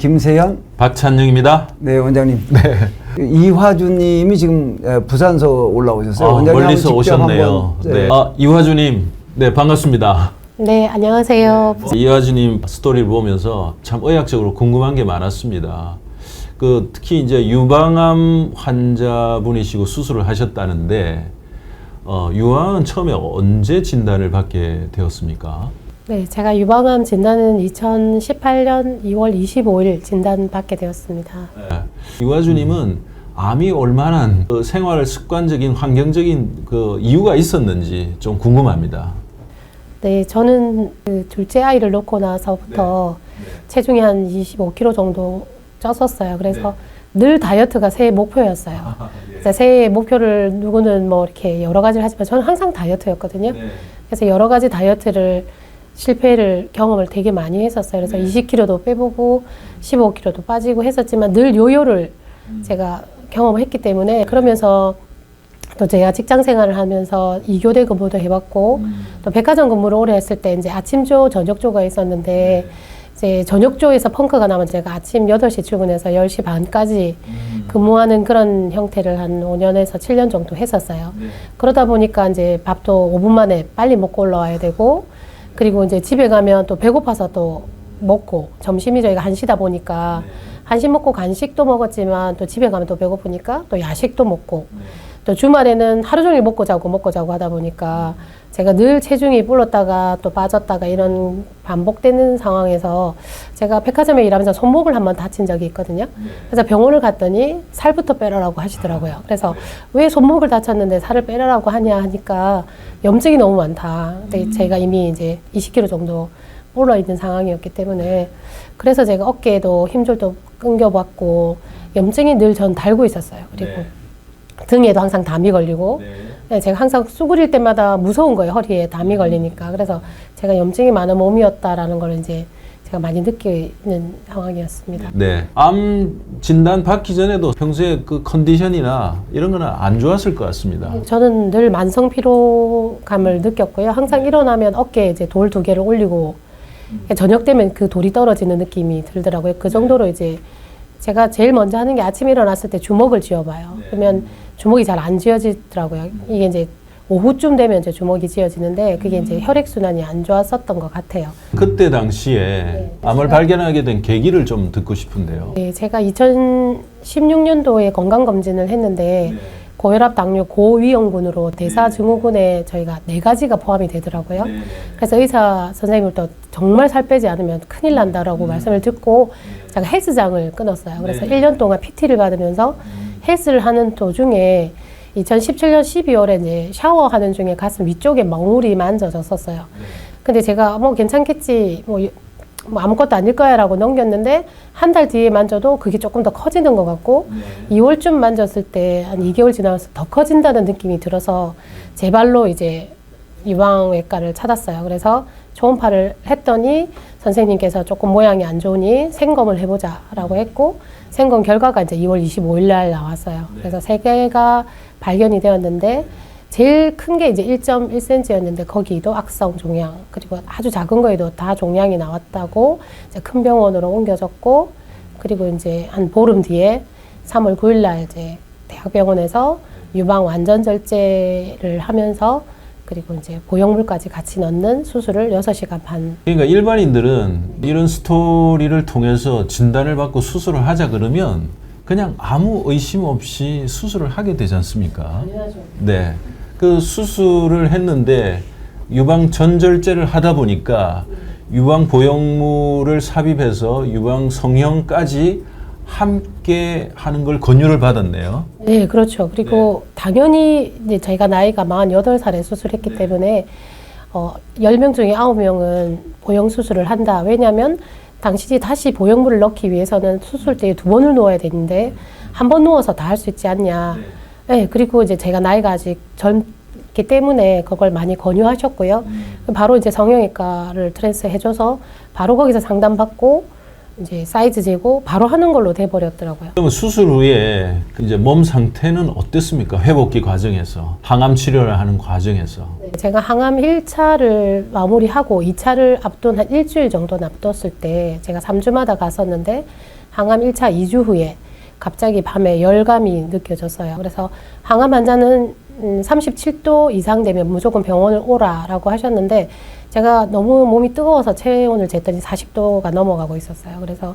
김세현. 박찬영입니다. 네, 원장님. 네. 이화주님이 지금 부산서 올라오셨어요. 원장님 멀리서 오셨네요. 네. 이화주님, 네, 반갑습니다. 네, 안녕하세요. 이화주님 스토리를 보면서 참 의학적으로 궁금한 게 많았습니다. 특히 이제 유방암 환자분이시고 수술을 하셨다는데, 유방암은 처음에 언제 진단을 받게 되었습니까? 네, 제가 유방암 진단은 2018년 2월 25일 진단받게 되었습니다. 네. 이화주님은 암이 올 만한 생활 습관적인 환경적인 이유가 있었는지 좀 궁금합니다. 네, 저는 둘째 아이를 놓고 나서부터 체중이 한 25kg 정도 쪘었어요. 그래서 늘 다이어트가 새해 목표였어요. 새해 목표를 누구는 뭐 이렇게 여러 가지를 하지만 저는 항상 다이어트였거든요. 그래서 여러 가지 다이어트를 실패를 경험을 되게 많이 했었어요. 그래서 20kg도 빼보고 15kg도 빠지고 했었지만 늘 요요를 제가 경험했기 때문에 그러면서 또 제가 직장 생활을 하면서 2교대 근무도 해봤고 또 백화점 근무를 오래 했을 때 이제 아침조, 저녁조가 있었는데 이제 저녁조에서 펑크가 나면 제가 아침 8시 출근해서 10시 반까지 근무하는 그런 형태를 한 5년에서 7년 정도 했었어요. 그러다 보니까 이제 밥도 5분 만에 빨리 먹고 올라와야 되고 그리고 이제 집에 가면 또 배고파서 또 먹고 점심이 저희가 한시다 보니까 한식 먹고 간식도 먹었지만 또 집에 가면 또 배고프니까 또 야식도 먹고 또 주말에는 하루 종일 먹고 자고 하다 보니까 제가 늘 체중이 불렀다가 또 빠졌다가 이런 반복되는 상황에서 제가 백화점에 일하면서 손목을 한번 다친 적이 있거든요. 그래서 병원을 갔더니 살부터 빼라라고 하시더라고요. 그래서 왜 손목을 다쳤는데 살을 빼라라고 하냐 하니까 염증이 너무 많다. 제가 이미 이제 20kg 정도 올라 있는 상황이었기 때문에 그래서 제가 어깨에도 힘줄도 끊겨봤고 염증이 늘 전 달고 있었어요. 그리고 등에도 항상 담이 걸리고 제가 항상 수그릴 때마다 무서운 거예요. 허리에 담이 걸리니까. 그래서 제가 염증이 많은 몸이었다라는 걸 이제 제가 많이 느끼는 상황이었습니다. 네. 암 진단 받기 전에도 평소에 컨디션이나 이런 거는 안 좋았을 것 같습니다. 저는 늘 만성 피로감을 느꼈고요. 항상 일어나면 어깨에 이제 돌 2개를 올리고 저녁 되면 그 돌이 떨어지는 느낌이 들더라고요. 그 정도로 이제 제가 제일 먼저 하는 게 아침에 일어났을 때 주먹을 쥐어봐요. 그러면 주먹이 잘 안 쥐어지더라고요. 이게 이제 오후쯤 되면 이제 주먹이 쥐어지는데 그게 이제 혈액순환이 안 좋았었던 것 같아요. 그때 당시에 암을 발견하게 된 계기를 좀 듣고 싶은데요. 네, 제가 2016년도에 건강검진을 했는데 고혈압, 당뇨, 고위험군으로 대사증후군에 저희가 4가지가 포함이 되더라고요. 그래서 의사 선생님들도 정말 살 빼지 않으면 큰일 난다라고 말씀을 듣고 제가 헬스장을 끊었어요. 그래서 1년 동안 PT를 받으면서 헬스를 하는 도중에 2017년 12월에 이제 샤워하는 중에 가슴 위쪽에 멍울이 만져졌었어요. 근데 제가 뭐 괜찮겠지, 뭐 아무것도 아닐 거야 라고 넘겼는데 한 달 뒤에 만져도 그게 조금 더 커지는 것 같고 2월쯤 만졌을 때 한 2개월 지나서 더 커진다는 느낌이 들어서 제 발로 이제 유방외과를 찾았어요. 그래서 초음파를 했더니 선생님께서 조금 모양이 안 좋으니 생검을 해보자 라고 했고 생검 결과가 이제 2월 25일 날 나왔어요. 그래서 3개가 발견이 되었는데 제일 큰 게 이제 1.1cm였는데 거기도 악성 종양 그리고 아주 작은 거에도 다 종양이 나왔다고 이제 큰 병원으로 옮겨졌고 그리고 이제 한 보름 뒤에 3월 9일 날 이제 대학병원에서 유방 완전 절제를 하면서 그리고 이제 보형물까지 같이 넣는 수술을 6시간 반. 그러니까 일반인들은 이런 스토리를 통해서 진단을 받고 수술을 하자 그러면 그냥 아무 의심 없이 수술을 하게 되지 않습니까? 당연하죠. 네. 그 수술을 했는데 유방 전절제를 하다 보니까 유방 보형물을 삽입해서 유방 성형까지 함께 하는 걸 권유를 받았네요. 네, 그렇죠. 그리고 당연히 이제 저희가 나이가 48살에 수술했기 때문에 10명 중에 9명은 보형 수술을 한다. 왜냐하면 당신이 다시 보형물을 넣기 위해서는 수술대에 2번을 누워야 되는데 한 번 누워서 다 할 수 있지 않냐. 네, 그리고 이제 제가 나이가 아직 젊기 때문에 그걸 많이 권유하셨고요. 바로 이제 성형외과를 트랜스 해줘서 바로 거기서 상담받고 이제 사이즈 재고 바로 하는 걸로 돼 버렸더라고요. 그러면 수술 후에 이제 몸 상태는 어땠습니까? 회복기 과정에서 항암 치료를 하는 과정에서. 제가 항암 1차를 마무리하고 2차를 앞둔 한 일주일 정도 납뒀을 때 제가 3주마다 갔었는데 항암 1차 2주 후에 갑자기 밤에 열감이 느껴졌어요. 그래서 항암 환자는 37도 이상 되면 무조건 병원을 오라라고 하셨는데 제가 너무 몸이 뜨거워서 체온을 쟀더니 40도가 넘어가고 있었어요. 그래서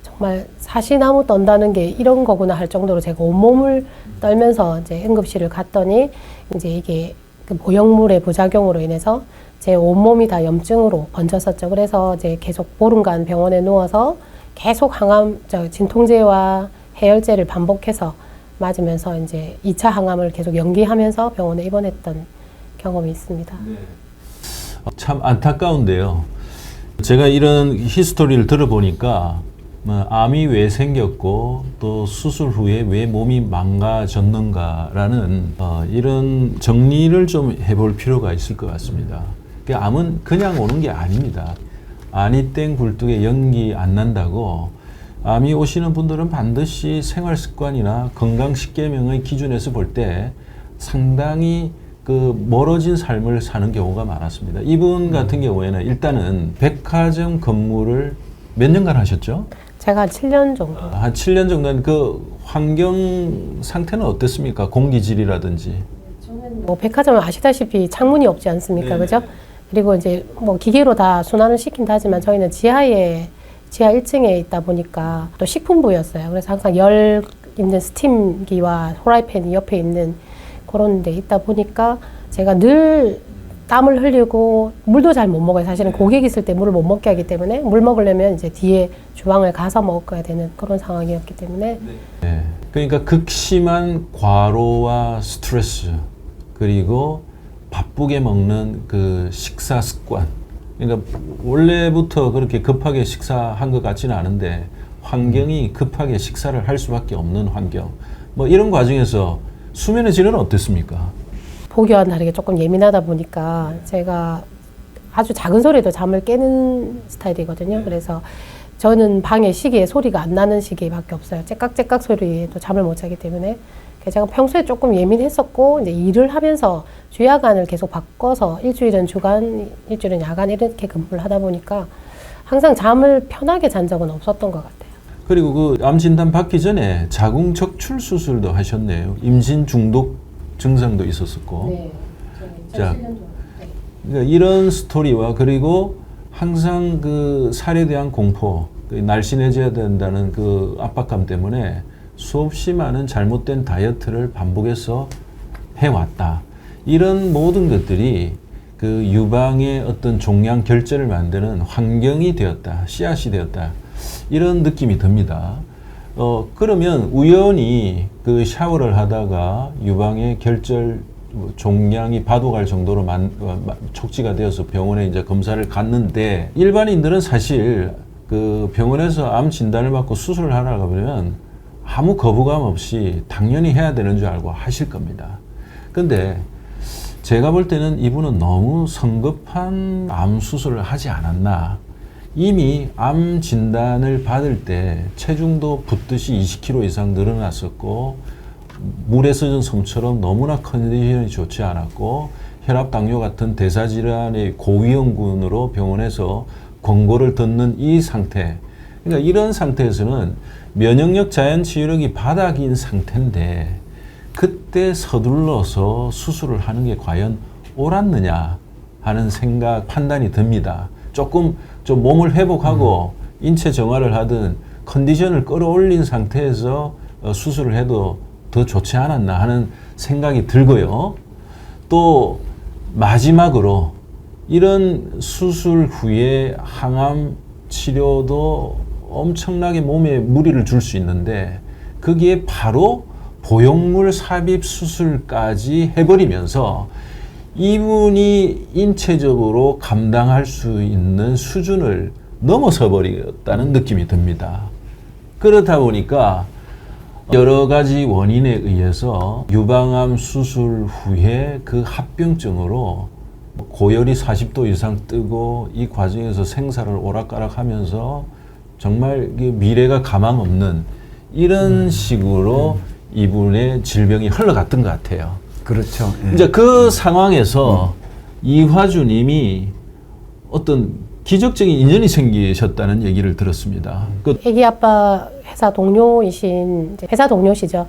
정말 사시나무 떤다는 게 이런 거구나 할 정도로 제가 온몸을 떨면서 이제 응급실을 갔더니 이제 이게 그 모형물의 부작용으로 인해서 제 온몸이 다 염증으로 번졌었죠. 그래서 이제 계속 보름간 병원에 누워서 계속 항암, 진통제와 해열제를 반복해서 맞으면서 이제 2차 항암을 계속 연기하면서 병원에 입원했던 경험이 있습니다. 참 안타까운데요. 제가 이런 히스토리를 들어보니까 암이 왜 생겼고 또 수술 후에 왜 몸이 망가졌는가라는 이런 정리를 좀 해볼 필요가 있을 것 같습니다. 암은 그냥 오는 게 아닙니다. 아니땡 굴뚝에 연기 안 난다고 암이 오시는 분들은 반드시 생활 습관이나 건강 십계명의 기준에서 볼 때 상당히 그 멀어진 삶을 사는 경우가 많았습니다. 이분 같은 경우에는 일단은 백화점 근무를 몇 년간 하셨죠? 제가 7년 정도. 한 7년 정도는 그 환경 상태는 어땠습니까? 공기질이라든지. 저는 뭐 백화점은 아시다시피 창문이 없지 않습니까? 네. 그죠? 그리고 이제 뭐 기계로 다 순환을 시킨다 하지만 저희는 지하 1층에 있다 보니까 또 식품부였어요. 그래서 항상 열 있는 스팀기와 후라이팬이 옆에 있는 그런 데 있다 보니까 제가 늘 땀을 흘리고 물도 잘 못 먹어요. 사실은 고객 있을 때 물을 못 먹게 하기 때문에 물 먹으려면 이제 뒤에 주방을 가서 먹어야 되는 그런 상황이었기 때문에 네. 그러니까 극심한 과로와 스트레스 그리고 바쁘게 먹는 그 식사 습관. 그러니까 원래부터 그렇게 급하게 식사한 것 같지는 않은데 환경이 급하게 식사를 할 수밖에 없는 환경. 뭐 이런 과정에서 수면의 질은 어땠습니까? 보기와는 다르게 조금 예민하다 보니까 제가 아주 작은 소리에도 잠을 깨는 스타일이거든요. 그래서 저는 방에 시계에 소리가 안 나는 시계밖에 없어요. 째깍째깍 소리에도 잠을 못 자기 때문에 제가 평소에 조금 예민했었고 이제 일을 하면서 주야간을 계속 바꿔서 일주일은 주간, 일주일은 야간 이렇게 근무를 하다 보니까 항상 잠을 편하게 잔 적은 없었던 것 같아요. 그리고 그 암 진단 받기 전에 자궁 적출 수술도 하셨네요. 임신 중독 증상도 있었었고. 네. 자, 그러니까 이런 스토리와 그리고 항상 그 살에 대한 공포, 날씬해져야 된다는 그 압박감 때문에 수없이 많은 잘못된 다이어트를 반복해서 해왔다. 이런 모든 것들이 그 유방의 어떤 종양 결절을 만드는 환경이 되었다. 씨앗이 되었다. 이런 느낌이 듭니다. 그러면 우연히 그 샤워를 하다가 유방의 결절 종양이 바둑할 정도로 촉지가 되어서 병원에 이제 검사를 갔는데 일반인들은 사실 그 병원에서 암 진단을 받고 수술을 하러 가보면 아무 거부감 없이 당연히 해야 되는 줄 알고 하실 겁니다. 근데 제가 볼 때는 이분은 너무 성급한 암 수술을 하지 않았나. 이미 암 진단을 받을 때 체중도 붙듯이 20kg 이상 늘어났었고 물에 젖은 솜처럼 너무나 컨디션이 좋지 않았고 혈압, 당뇨 같은 대사질환의 고위험군으로 병원에서 권고를 듣는 이 상태. 그러니까 이런 상태에서는 면역력, 자연치유력이 바닥인 상태인데 그때 서둘러서 수술을 하는 게 과연 옳았느냐 하는 생각, 판단이 듭니다. 조금 좀 몸을 회복하고 인체 정화를 하든 컨디션을 끌어올린 상태에서 수술을 해도 더 좋지 않았나 하는 생각이 들고요. 또 마지막으로 이런 수술 후에 항암 치료도 엄청나게 몸에 무리를 줄 수 있는데 거기에 바로 보형물 삽입 수술까지 해버리면서 이분이 인체적으로 감당할 수 있는 수준을 넘어서 버렸다는 느낌이 듭니다. 그렇다 보니까 여러 가지 원인에 의해서 유방암 수술 후에 그 합병증으로 고열이 40도 이상 뜨고 이 과정에서 생사를 오락가락하면서 정말 미래가 가망 없는 이런 식으로 이분의 질병이 흘러갔던 것 같아요. 그렇죠. 예. 이제 그 상황에서 이화주님이 어떤 기적적인 인연이 생기셨다는 얘기를 들었습니다. 그 애기 아빠 회사 동료이신 이제 회사 동료시죠.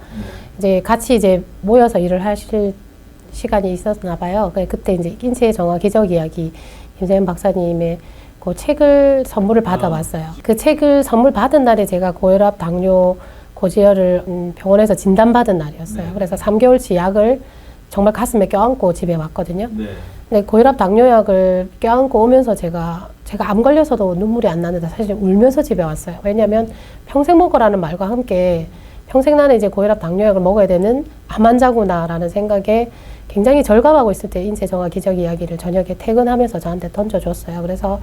이제 같이 이제 모여서 일을 하실 시간이 있었나 봐요. 그때 이제 인체 정화 기적 이야기 김세현 박사님의 그 책을 선물을 받아왔어요. 그 책을 선물 받은 날에 제가 고혈압, 당뇨, 고지혈을 병원에서 진단받은 날이었어요. 그래서 3개월치 약을 정말 가슴에 껴안고 집에 왔거든요. 근데 고혈압, 당뇨약을 껴안고 오면서 제가 암 걸려서도 눈물이 안 나는데 사실 울면서 집에 왔어요. 왜냐하면 평생 먹으라는 말과 함께 평생 나는 이제 고혈압, 당뇨약을 먹어야 되는 암 환자구나라는 생각에 굉장히 절감하고 있을 때 인체정화 기적 이야기를 저녁에 퇴근하면서 저한테 던져줬어요. 그래서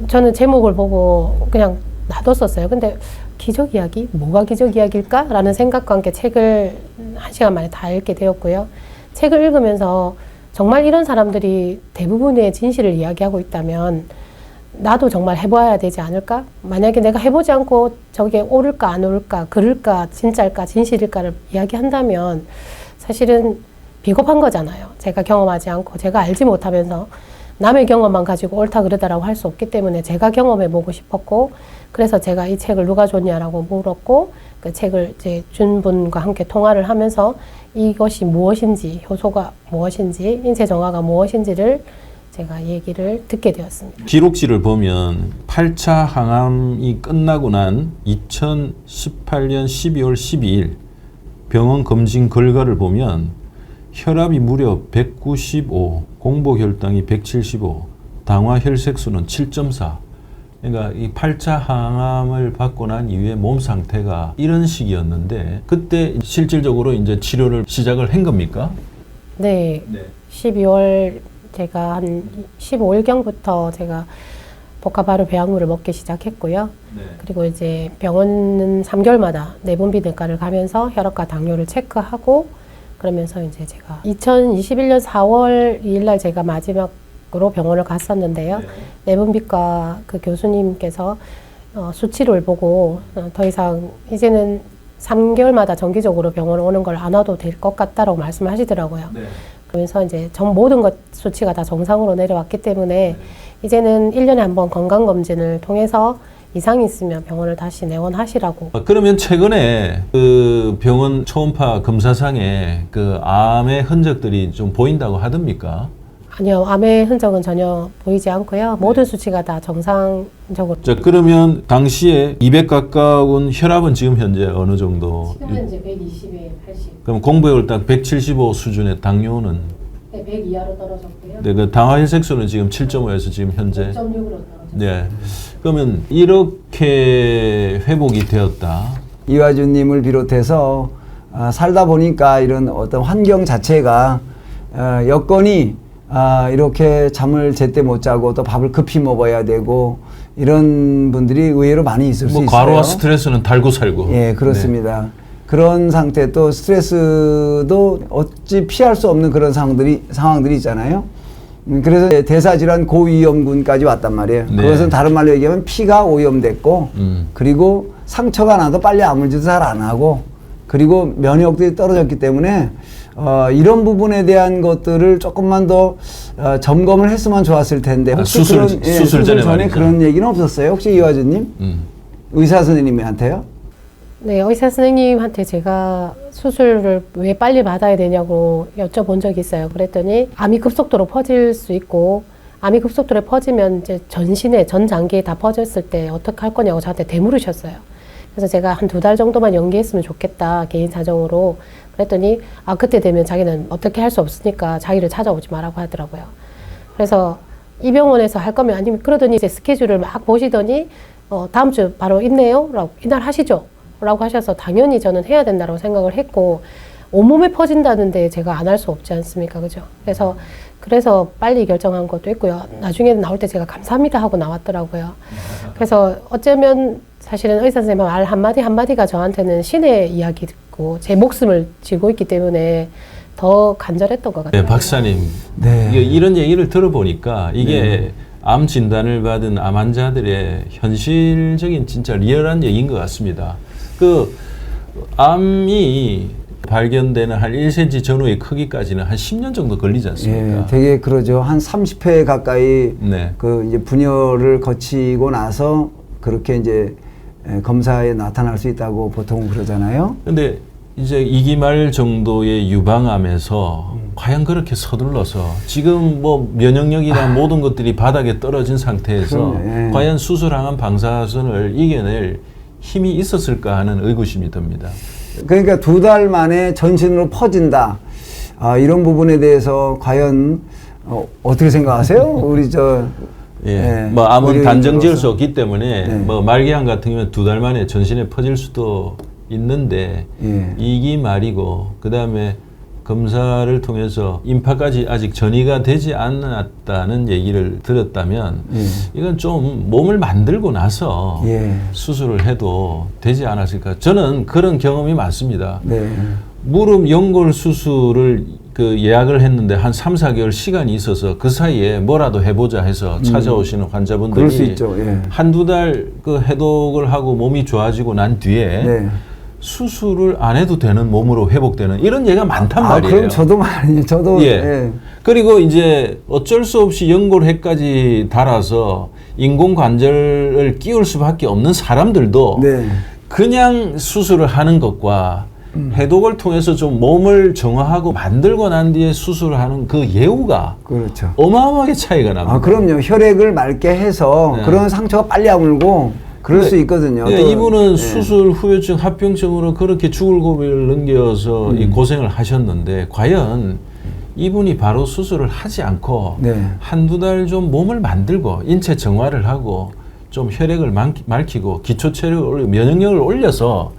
저는 제목을 보고 그냥 놔뒀었어요. 근데 기적 이야기? 뭐가 기적 이야기일까? 라는 생각과 함께 책을 1시간 만에 다 읽게 되었고요. 책을 읽으면서 정말 이런 사람들이 대부분의 진실을 이야기하고 있다면 나도 정말 해봐야 되지 않을까? 만약에 내가 해보지 않고 저게 옳을까 안 옳을까, 그럴까, 진짜일까, 진실일까를 이야기한다면 사실은 비겁한 거잖아요. 제가 경험하지 않고 제가 알지 못하면서 남의 경험만 가지고 옳다 그르다라고 할 수 없기 때문에 제가 경험해보고 싶었고, 그래서 제가 이 책을 누가 줬냐라고 물었고, 그 책을 이제 준 분과 함께 통화를 하면서 이것이 무엇인지, 효소가 무엇인지, 인체 정화가 무엇인지를 제가 얘기를 듣게 되었습니다. 기록지를 보면 8차 항암이 끝나고 난 2018년 12월 12일 병원 검진 결과를 보면 혈압이 무려 195, 공복혈당이 175, 당화혈색수는 7.4. 그러니까 이 8차 항암을 받고 난 이후에 몸 상태가 이런 식이었는데 그때 실질적으로 이제 치료를 시작을 한 겁니까? 네. 12월 제가 한 15일경부터 제가 복합발효 배양물을 먹기 시작했고요. 그리고 이제 병원은 3개월마다 내분비내과를 가면서 혈압과 당뇨를 체크하고 그러면서 이제 제가 2021년 4월 2일 날 제가 마지막으로 병원을 갔었는데요. 내분비과 그 교수님께서 수치를 보고 더 이상 이제는 3개월마다 정기적으로 병원을 오는 걸 안 와도 될 것 같다라고 말씀을 하시더라고요. 그러면서 이제 모든 것 수치가 다 정상으로 내려왔기 때문에 이제는 1년에 한 번 건강검진을 통해서 이상이 있으면 병원을 다시 내원하시라고. 그러면 최근에 그 병원 초음파 검사상에 그 암의 흔적들이 좀 보인다고 하던니까? 아니요, 암의 흔적은 전혀 보이지 않고요. 모든 수치가 다 정상적으로. 자, 그러면 당시에 200 가까운 혈압은 지금 현재 어느 정도? 지금 현재 120에 80. 그럼 공복혈당 175 수준의 당뇨는? 네, 100 이하로 떨어졌고요. 네, 그 당화혈색수는 지금 7.5에서 지금 현재? 5.6으로 떨어졌어요. 네. 그러면 이렇게 회복이 되었다. 이화주님을 비롯해서 살다 보니까 이런 어떤 환경 자체가 여건이 이렇게 잠을 제때 못 자고 또 밥을 급히 먹어야 되고 이런 분들이 의외로 많이 있을 수 있어요. 과로와 스트레스는 달고 살고. 예, 그렇습니다. 그런 상태 또 스트레스도 어찌 피할 수 없는 그런 상황들이 있잖아요. 그래서 대사질환 고위험군까지 왔단 말이에요. 네. 그것은 다른 말로 얘기하면 피가 오염됐고 그리고 상처가 나도 빨리 아물지도 잘 안 하고 그리고 면역력이 떨어졌기 때문에 이런 부분에 대한 것들을 조금만 더 점검을 했으면 좋았을 텐데 혹시 수술 전에 그런 얘기는 없었어요? 혹시 이화주님? 의사 선생님한테요? 네, 의사 선생님한테 제가 수술을 왜 빨리 받아야 되냐고 여쭤본 적이 있어요. 그랬더니 암이 급속도로 퍼질 수 있고 암이 급속도로 퍼지면 이제 전신에 전 장기에 다 퍼졌을 때 어떻게 할 거냐고 저한테 되물으셨어요. 그래서 제가 한 2달 정도만 연기했으면 좋겠다, 개인 사정으로. 그랬더니 그때 되면 자기는 어떻게 할 수 없으니까 자기를 찾아오지 말라고 하더라고요. 그래서 이 병원에서 할 거면 아니면 그러더니 이제 스케줄을 막 보시더니 다음 주 바로 있네요? 라고 이날 하시죠? 라고 하셔서 당연히 저는 해야 된다고 생각을 했고 온몸에 퍼진다는데 제가 안 할 수 없지 않습니까? 그죠? 그래서 빨리 결정한 것도 있고요. 나중에 나올 때 제가 감사합니다 하고 나왔더라고요. 그래서 어쩌면 사실은 의사 선생님 말 한마디가 저한테는 신의 이야기고 제 목숨을 쥐고 있기 때문에 더 간절했던 것 같아요. 네, 박사님. 네. 이런 얘기를 들어보니까 이게 암 진단을 받은 암 환자들의 현실적인 진짜 리얼한 얘기인 것 같습니다. 그 암이 발견되는 한 1cm 전후의 크기까지는 한 10년 정도 걸리지 않습니까? 예, 되게 그러죠. 한 30회 가까이 네. 그 이제 분열을 거치고 나서 그렇게 이제 검사에 나타날 수 있다고 보통 그러잖아요. 근데 이제 2기 말 정도의 유방암에서 과연 그렇게 서둘러서 지금 뭐 면역력이나 모든 것들이 바닥에 떨어진 상태에서 그럼요. 예. 과연 수술항암 방사선을 이겨낼 힘이 있었을까 하는 의구심이 듭니다. 그러니까 2달 만에 전신으로 퍼진다. 이런 부분에 대해서 과연 어떻게 생각하세요? 우리 예. 뭐 암은 의료인으로서. 단정 지을 수 없기 때문에 네. 뭐 말기암 같은 경우는 2달 만에 전신에 퍼질 수도 있는데 예. 2기 말이고 그다음에 검사를 통해서 임파까지 아직 전이가 되지 않았다는 얘기를 들었다면 예. 이건 좀 몸을 만들고 나서 예. 수술을 해도 되지 않았을까. 저는 그런 경험이 많습니다. 네. 무릎 연골 수술을 그 예약을 했는데 한 3, 4개월 시간이 있어서 그 사이에 뭐라도 해보자 해서 찾아오시는 환자분들이 그럴 수 있죠. 예. 한두 달 그 해독을 하고 몸이 좋아지고 난 뒤에 네. 수술을 안 해도 되는 몸으로 회복되는 이런 얘기가 많단 말이에요. 그럼 저도 말이에요. 저도 예. 예. 그리고 이제 어쩔 수 없이 연골핵까지 달아서 인공관절을 끼울 수밖에 없는 사람들도 네. 그냥 수술을 하는 것과 해독을 통해서 좀 몸을 정화하고 만들고 난 뒤에 수술을 하는 그 예후가 그렇죠. 어마어마하게 차이가 납니다. 그럼요. 혈액을 맑게 해서 네. 그런 상처가 빨리 아물고 그럴 수 있거든요. 예, 또, 이분은 예. 수술 후유증 합병증으로 그렇게 죽을 고비를 넘겨서 이 고생을 하셨는데 과연 이분이 바로 수술을 하지 않고 네. 한두 달 좀 몸을 만들고 인체 정화를 하고 좀 혈액을 맑히고 기초 체력을 올리고 면역력을 올려서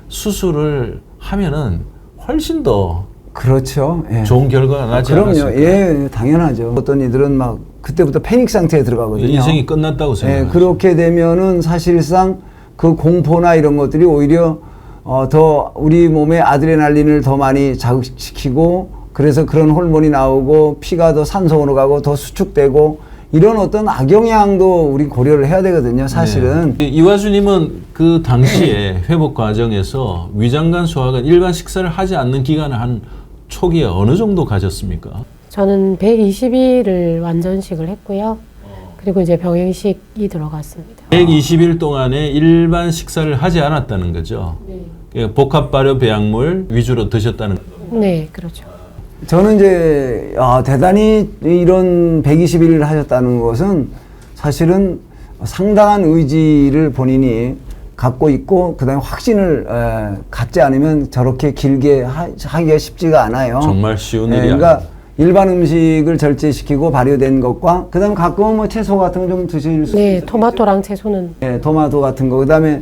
수술을 하면은 훨씬 더 그렇죠. 예. 좋은 결과가 나지 그럼요. 않았을까. 예, 당연하죠. 어떤 이들은 막 그때부터 패닉 상태에 들어가거든요. 인생이 끝났다고 예, 생각해요. 그렇게 되면은 사실상 그 공포나 이런 것들이 오히려 더 우리 몸에 아드레날린을 더 많이 자극시키고 그래서 그런 호르몬이 나오고 피가 더 산소로 가고 더 수축되고 이런 어떤 악영향도 우리 고려를 해야 되거든요. 사실은. 네. 이화주님은 그 당시에 회복 과정에서 위장관 소화가 일반 식사를 하지 않는 기간을 한 초기에 어느 정도 가졌습니까? 저는 120일을 완전식을 했고요. 그리고 이제 병행식이 들어갔습니다. 120일 동안에 일반 식사를 하지 않았다는 거죠. 네. 복합 발효 배양물 위주로 드셨다는 거죠. 네, 그렇죠. 저는 이제 대단히 이런 120일을 하셨다는 것은 사실은 상당한 의지를 본인이 갖고 있고 그다음에 확신을 갖지 않으면 저렇게 길게 하기가 쉽지가 않아요. 정말 쉬운 일이 그러니까 아니에요. 일반 음식을 절제시키고 발효된 것과 그다음에 가끔은 뭐 채소 같은 거 좀 드실 수 네, 있어요. 토마토랑 채소는 예, 토마토 같은 거 그다음에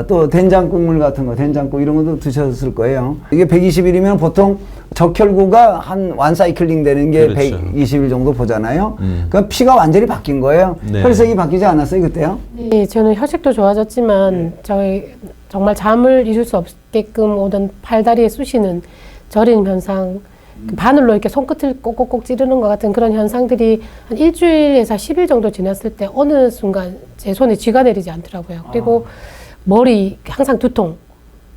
또 된장국물 같은 거 된장국 이런 것도 드셨을 거예요. 이게 120일이면 보통 적혈구가 한 완사이클링 되는 게 그렇죠. 120일 정도 보잖아요. 그러니까 피가 완전히 바뀐 거예요. 네. 혈색이 바뀌지 않았어요 그때요? 네, 저는 혈색도 좋아졌지만 저희 정말 잠을 이룰 수 없게끔 오던 팔다리에 쑤시는 저림 현상, 그 바늘로 이렇게 손끝을 꼭꼭꼭 찌르는 것 같은 그런 현상들이 한 일주일에서 10일 정도 지났을 때 어느 순간 제 손에 쥐가 내리지 않더라고요. 그리고 머리 항상 두통,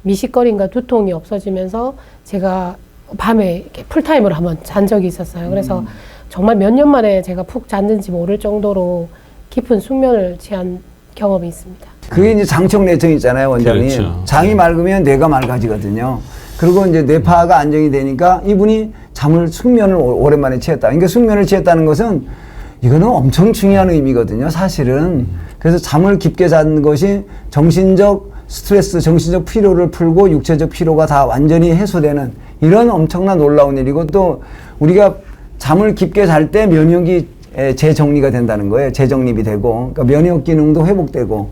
미식거림과 두통이 없어지면서 제가 밤에 이렇게 풀타임으로 한번 잔 적이 있었어요. 그래서 정말 몇 년 만에 제가 푹 잤는지 모를 정도로 깊은 숙면을 취한 경험이 있습니다. 그게 이제 장청내청 있잖아요, 원장님. 그렇죠. 장이 맑으면 뇌가 맑아지거든요. 그리고 이제 뇌파가 안정이 되니까 이분이 숙면을 오랜만에 취했다. 그러니까 숙면을 취했다는 것은 이거는 엄청 중요한 의미거든요, 사실은. 그래서 잠을 깊게 잔 것이 정신적 스트레스, 정신적 피로를 풀고 육체적 피로가 다 완전히 해소되는 이런 엄청난 놀라운 일이고 또 우리가 잠을 깊게 잘 때 면역이 재정리가 된다는 거예요. 재정립이 되고 그러니까 면역 기능도 회복되고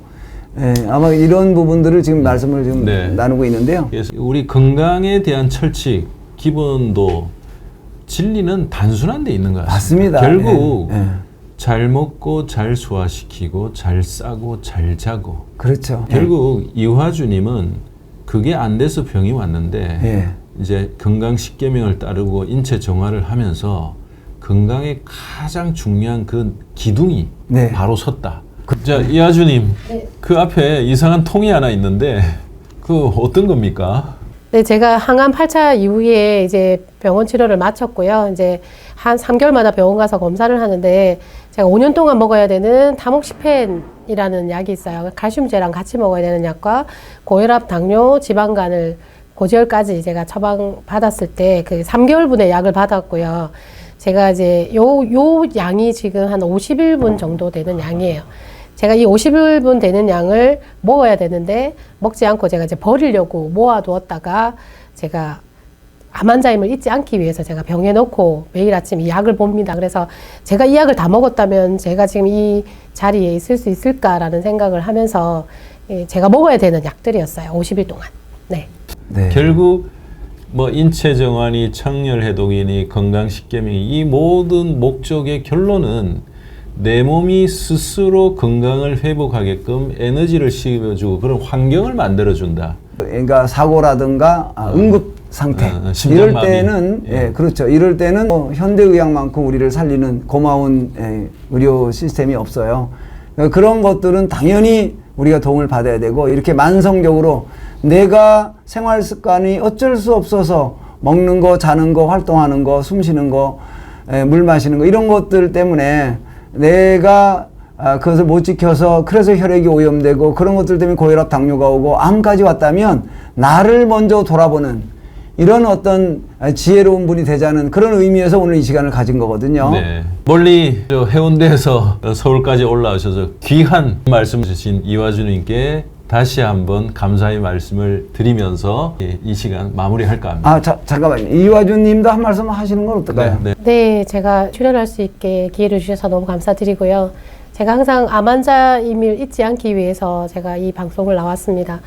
아마 이런 부분들을 지금 말씀을 지금 네. 나누고 있는데요. 그래서 우리 건강에 대한 철칙, 기본도 진리는 단순한 데 있는 것 같습니다. 맞습니다. 결국 예, 예. 잘 먹고 잘 소화시키고 잘 싸고 잘 자고 그렇죠. 결국 이화주님은 그게 안 돼서 병이 왔는데 예. 이제 건강 10계명을 따르고 인체 정화를 하면서 건강에 가장 중요한 그 기둥이 네. 바로 섰다. 자, 이하주님, 네. 그 앞에 이상한 통이 하나 있는데 그 어떤 겁니까? 네, 제가 항암 8차 이후에 이제 병원 치료를 마쳤고요. 이제 한 3개월마다 병원 가서 검사를 하는데 제가 5년 동안 먹어야 되는 타목시펜이라는 약이 있어요. 칼슘제랑 같이 먹어야 되는 약과 고혈압, 당뇨, 지방간을 고지혈까지 제가 처방 받았을 때 그 3개월분의 약을 받았고요. 제가 이제 요 양이 지금 한 50일분 정도 되는 양이에요. 제가 이 50일분 되는 양을 먹어야 되는데 먹지 않고 제가 이제 버리려고 모아두었다가 제가 암 환자임을 잊지 않기 위해서 제가 병에 넣고 매일 아침 이 약을 봅니다. 그래서 제가 이 약을 다 먹었다면 제가 지금 이 자리에 있을 수 있을까라는 생각을 하면서 제가 먹어야 되는 약들이었어요. 50일 동안. 네. 네. 결국 뭐 인체 정환이, 청열 해독이니, 건강 식계명이 이 모든 목적의 결론은 내 몸이 스스로 건강을 회복하게끔 에너지를 씌워주고 그런 환경을 만들어준다. 그러니까 사고라든가 응급 상태 이럴 심장마비. 때는 예. 예, 그렇죠. 이럴 때는 현대의학만큼 우리를 살리는 고마운 의료 시스템이 없어요. 그런 것들은 당연히 우리가 도움을 받아야 되고 이렇게 만성적으로 내가 생활 습관이 어쩔 수 없어서 먹는 거, 자는 거, 활동하는 거, 숨 쉬는 거, 물 마시는 거 이런 것들 때문에 내가 그것을 못 지켜서 그래서 혈액이 오염되고 그런 것들 때문에 고혈압, 당뇨가 오고 암까지 왔다면 나를 먼저 돌아보는 이런 어떤 지혜로운 분이 되자는 그런 의미에서 오늘 이 시간을 가진 거거든요. 네. 멀리 저 해운대에서 서울까지 올라오셔서 귀한 말씀 주신 이화주님께 다시 한번 감사의 말씀을 드리면서 이 시간 마무리할까 합니다. 잠깐만요. 이화주 님도 한 말씀 하시는 건 어떨까요? 네. 네, 제가 출연할 수 있게 기회를 주셔서 너무 감사드리고요. 제가 항상 암 환자임을 잊지 않기 위해서 제가 이 방송을 나왔습니다.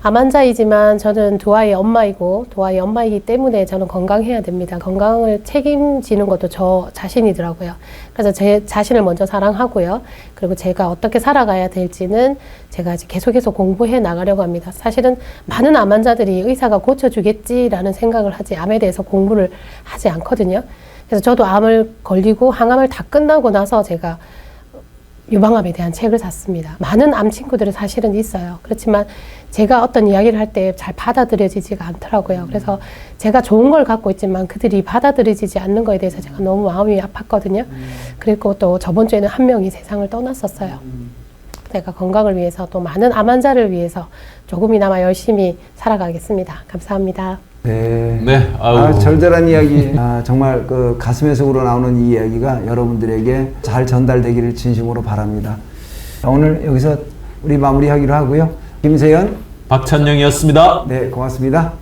암 환자이지만 저는 두 아이의 엄마이고 두 아이의 엄마이기 때문에 저는 건강해야 됩니다. 건강을 책임지는 것도 저 자신이더라고요. 그래서 제 자신을 먼저 사랑하고요. 그리고 제가 어떻게 살아가야 될지는 제가 이제 계속해서 공부해 나가려고 합니다. 사실은 많은 암 환자들이 의사가 고쳐주겠지라는 생각을 하지 암에 대해서 공부를 하지 않거든요. 그래서 저도 암을 걸리고 항암을 다 끝나고 나서 제가 유방암에 대한 책을 샀습니다. 많은 암 친구들은 사실은 있어요. 그렇지만 제가 어떤 이야기를 할 때 잘 받아들여지지가 않더라고요. 그래서 제가 좋은 걸 갖고 있지만 그들이 받아들여지지 않는 거에 대해서 제가 너무 마음이 아팠거든요. 그리고 또 저번 주에는 한 명이 세상을 떠났었어요. 제가 건강을 위해서 또 많은 암 환자를 위해서 조금이나마 열심히 살아가겠습니다. 감사합니다. 네. 네. 아유. 절절한 이야기. 정말 그 가슴에서 우러나오는 이 이야기가 여러분들에게 잘 전달되기를 진심으로 바랍니다. 오늘 여기서 우리 마무리하기로 하고요. 김세연, 박찬영이었습니다. 네, 고맙습니다.